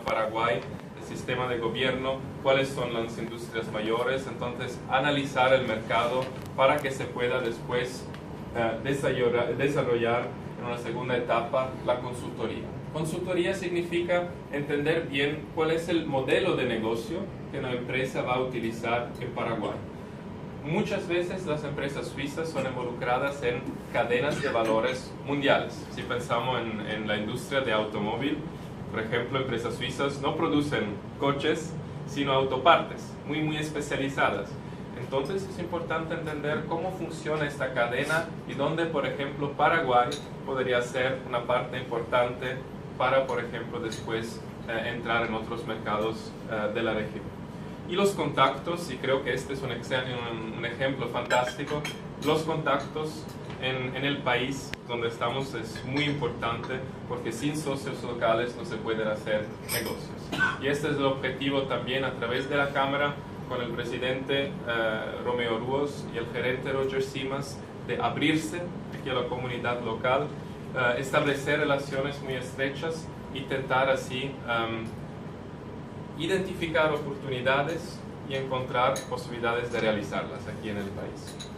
Paraguay, el sistema de gobierno, cuáles son las industrias mayores, entonces analizar el mercado para que se pueda después desarrollar en una segunda etapa la consultoría. Consultoría significa entender bien cuál es el modelo de negocio que una empresa va a utilizar en Paraguay. Muchas veces las empresas suizas son involucradas en cadenas de valores mundiales. Si pensamos en la industria de automóvil, por ejemplo, empresas suizas no producen coches, sino autopartes, muy especializadas. Entonces es importante entender cómo funciona esta cadena y dónde, por ejemplo, Paraguay podría ser una parte importante para, por ejemplo, después entrar en otros mercados de la región. Y los contactos, y creo que este es un ejemplo fantástico, los contactos en el país donde estamos es muy importante porque sin socios locales no se pueden hacer negocios. Y este es el objetivo también a través de la Cámara con el presidente Romeo Rúos y el gerente Roger Simas de abrirse aquí a la comunidad local, establecer relaciones muy estrechas y intentar así identificar oportunidades y encontrar posibilidades de realizarlas aquí en el país.